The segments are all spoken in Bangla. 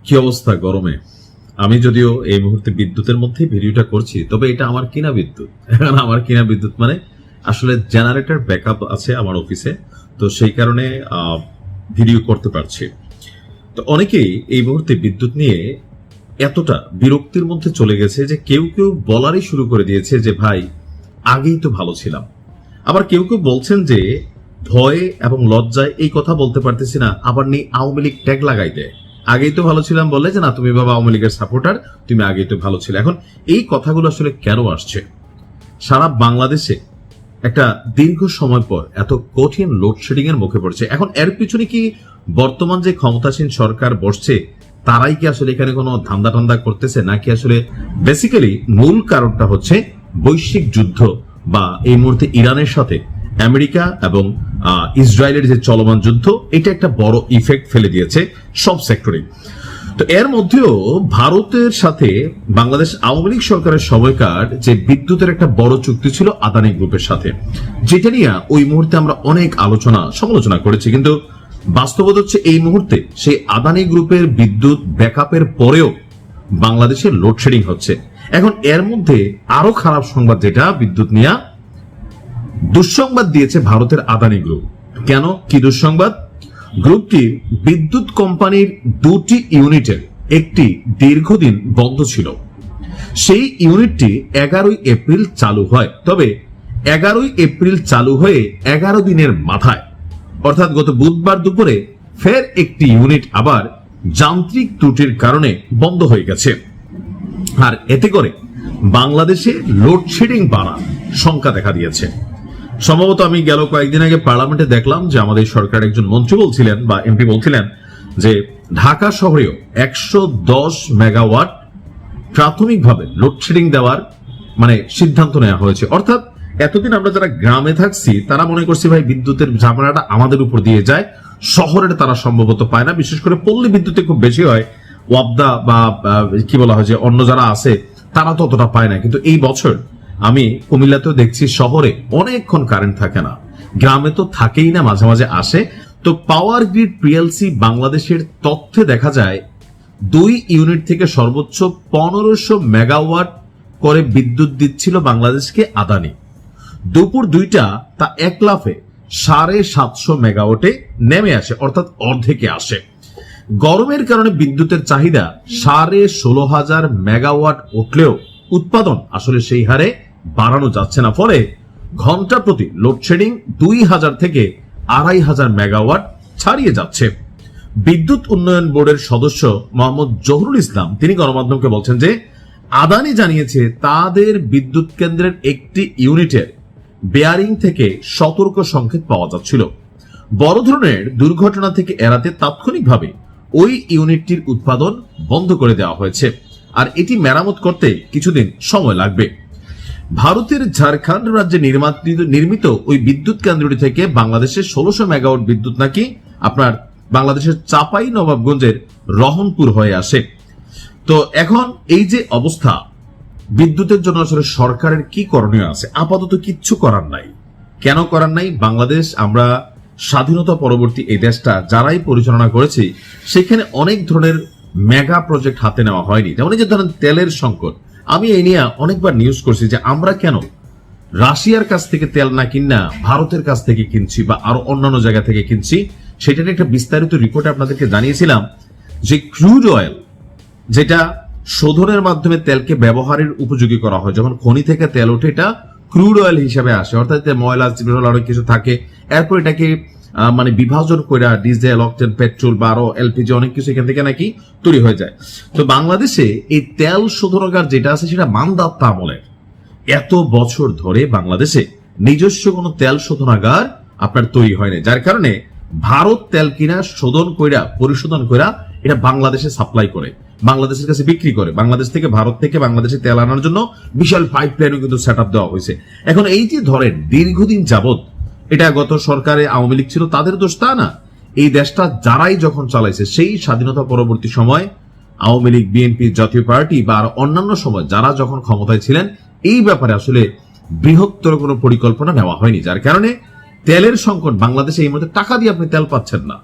কি অবস্থা গরমে। আমি যদিও এই মুহূর্তে বিদ্যুতের মধ্যে ভিডিওটা করছি, তবে এটা আমার কিনা বিদ্যুৎ। এখন আমার কিনা বিদ্যুৎ মানে আসলে জেনারেটর ব্যাকআপ আছে আমার অফিসে, তো সেই কারণে ভিডিও করতে পারছি। তো অনেকেই এই মুহূর্তে বিদ্যুৎ নিয়ে এতটা বিরক্তির মধ্যে চলে গেছে যে কেউ কেউ বলারই শুরু করে দিয়েছে যে ভাই আগেই তো ভালো ছিলাম। আবার কেউ কেউ বলছেন যে ভয়ে এবং লজ্জায় এই কথা বলতে পারতেছি না, আবার নেই আওয়ামী লীগ ট্যাগ লাগাই দেয়। আগেই তো ভালো ছিলাম বললে যে না তুমি বাবা আওয়ামী লীগের সাপোর্টার, তুমি আগেই তো ভালো ছিলে। এখন এই কথাগুলো আসলে কেন আসছে? সারা বাংলাদেশে একটা দীর্ঘ সময় পর এত কঠিন লোডশেডিং এর মুখে পড়ছে। এখন এর পিছনে কি বর্তমান যে ক্ষমতাসীন সরকার বসছে তারাই কি আসলে এখানে কোনো ধান্দা টান্দা করতেছে, নাকি আসলে বেসিক্যালি মূল কারণটা হচ্ছে বৈশ্বিক যুদ্ধ বা এই মুহূর্তে ইরানের সাথে আমেরিকা এবং ইসরায়েলের যে চলমান যুদ্ধ, এটা একটা বড় ইফেক্ট ফেলে দিয়েছে সব সেক্টরে। তো এর মধ্যেও ভারতের সাথে বাংলাদেশ আওয়ামী লীগ সরকারের সময়কার যে বিদ্যুতের একটা বড় চুক্তি ছিল আদানি গ্রুপের সাথে, যেটা নিয়ে ওই মুহূর্তে আমরা অনেক আলোচনা সমালোচনা করেছি। কিন্তু বাস্তবতা হচ্ছে এই মুহূর্তে সেই আদানি গ্রুপের বিদ্যুৎ ব্যাকআপের পরেও বাংলাদেশে লোডশেডিং হচ্ছে। এখন এর মধ্যে আরো খারাপ সংবাদ, যেটা বিদ্যুৎ নিয়ে দুঃসংবাদ দিয়েছে ভারতের আদানি গ্রুপ। কেন, কি দুঃসংবাদ? গ্রুপটির বিদ্যুৎ কোম্পানির দুটি ইউনিটের একটি দীর্ঘদিন বন্ধ ছিল। সেই ইউনিটটি 11 এপ্রিল চালু হয়। তবে 11 এপ্রিল চালু হয়ে 11 দিনের মাথায়, অর্থাৎ গত বুধবার দুপুরে ফের একটি ইউনিট আবার যান্ত্রিক ত্রুটির কারণে বন্ধ হয়ে গেছে। আর এতে করে বাংলাদেশে লোডশেডিং বাড়ার শঙ্কা দেখা দিয়েছে। সম্ভবত আমি গেল কয়েকদিন আগে পার্লামেন্টে দেখলাম যে আমাদের সরকার একজন মন্ত্রী বলছিলেন বা এমপি বলছিলেন যে ঢাকা শহরেও 110 মেগাওয়াট প্রাথমিকভাবে লোডশেডিং দেওয়ার সিদ্ধান্ত নেওয়া হয়েছে। অর্থাৎ এতদিন আমরা যারা গ্রামে থাকছি তারা মনে করছি ভাই বিদ্যুতের ঝামেলাটা আমাদের উপর দিয়ে যায়, শহরের তারা সম্ভবত পায় না। বিশেষ করে পল্লী বিদ্যুতে খুব বেশি হয়, ওয়াবদা বা কি বলা হয় যে অন্য যারা আছে তারা তো অতটা পায় না। কিন্তু এই বছর আমি কুমিল্লাতেও দেখছি শহরে অনেকক্ষণ কারেন্ট থাকে না, গ্রামে তো থাকেই না, মাঝে মাঝে আসে। তো পাওয়ার গ্রিড পিএলসি বাংলাদেশের তথ্যে দেখা যায় 2 ইউনিট থেকে সর্বোচ্চ 1500 মেগাওয়াট করে বিদ্যুৎ দিচ্ছিল বাংলাদেশকে আদানি। দুপুর 2টা তা এক লাফে 750 মেগাওয়াটে নেমে আসে, অর্থাৎ অর্ধেকে আসে। গরমের কারণে বিদ্যুতের চাহিদা 16,500 মেগাওয়াট উঠলেও উৎপাদন আসলে সেই হারে বাড়ানো যাচ্ছে না। ফলে ঘন্টা প্রতি লোডশেডিং 2000 থেকে 2500 মেগাওয়াট ছাড়িয়ে যাচ্ছে। বিদ্যুৎ উন্নয়ন বোর্ডের সদস্য মোহাম্মদ জহুরুল ইসলাম তিনি গণমাধ্যমকে বলছেন যে আদানি জানিয়েছে তাদের বিদ্যুৎ কেন্দ্রের একটি ইউনিটের বেয়ারিং থেকে সতর্ক সংকেত পাওয়া যাচ্ছিল। বড় ধরনের দুর্ঘটনা থেকে এড়াতে তাৎক্ষণিকভাবে ওই ইউনিটটির উৎপাদন বন্ধ করে দেওয়া হয়েছে, আর এটি মেরামত করতে কিছুদিন সময় লাগবে। ভারতের ঝাড়খণ্ড রাজ্যে নির্মিত ওই বিদ্যুৎ কেন্দ্রটি থেকে বাংলাদেশের 1600 মেগাওয়াট বিদ্যুৎ নাকি আপনার বাংলাদেশের চাপাই নবাবগঞ্জের রহনপুর হয়ে আসে। তো এখন এই যে অবস্থা, বিদ্যুতের জন্য আসলে সরকারের কি করণীয় আছে? আপাতত কিচ্ছু করার নাই। কেন করার নাই? বাংলাদেশ, আমরা স্বাধীনতা পরবর্তী এই দেশটা যারাই পরিচালনা করেছি সেখানে অনেক ধরনের মেগা প্রজেক্ট হাতে নেওয়া হয়নি। যেমন এই যে ধরেন তেলের সংকট, আমি এই নিয়ে অনেকবার নিউজ করছি যে আমরা কেন রাশিয়ার কাছ থেকে তেল না কিনা ভারতের কাছ থেকে কিনছি বা আরো অন্যান্য জায়গা থেকে কিনছি। সেটা নিয়ে একটা বিস্তারিত রিপোর্ট আপনাদেরকে জানিয়েছিলাম যে ক্রুড অয়েল, যেটা শোধনের মাধ্যমে তেলকে ব্যবহারের উপযোগী করা হয়, যখন খনি থেকে তেল ওঠে এটা ক্রুড অয়েল হিসেবে আসে, অর্থাৎ ময়লা অনেক কিছু থাকে। এরপর এটাকে বিভাজন করে ডিজেল, অকটেন, পেট্রোল বা আরো এলপিজি অনেক কিছু এখান থেকে নাকি তৈরি হয়ে যায়। তো বাংলাদেশে এই তেল শোধনাগার যেটা আছে সেটা মানদাত্তা আমলের। এত বছর ধরে বাংলাদেশে নিজস্ব কোনো তেল শোধনাগার আপনার তৈরি হয়নি, যার কারণে ভারত তেল কিনা শোধন কইরা পরিশোধন কইরা এটা বাংলাদেশে সাপ্লাই করে, বাংলাদেশের কাছে বিক্রি করে। বাংলাদেশ থেকে ভারত থেকে বাংলাদেশে তেল আনার জন্য বিশাল পাইপলাইনও কিন্তু সেট আপ দেওয়া হয়েছে। এখন এই যে ধরেন দীর্ঘদিন যাবত, এটা গত সরকারে আওয়ামী লীগ ছিল তাদের দোষ তা না, এই দেশটা যারাই যখন চালাইছে সেই স্বাধীনতা পরবর্তী সময় আওয়ামী লীগ, বিএনপি, জাতীয় পার্টি বা অন্যান্য সময় যারা যখন ক্ষমতায় ছিলেন এই ব্যাপারে আসলে বৃহত্তর কোনো পরিকল্পনা নেওয়া হয়নি, যার কারণে তেলের সংকট বাংলাদেশে এই মুহূর্তে টাকা দিয়ে আপনি তেল পাচ্ছেন না।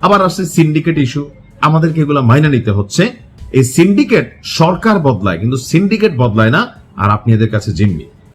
আবার আসছে সিন্ডিকেট ইস্যু, আমাদেরকে এগুলো মাইনে নিতে হচ্ছে। এই সিন্ডিকেট সরকার বদলায়, কিন্তু সিন্ডিকেট বদলায় না, আর আপনি এদের কাছে জিম্মি।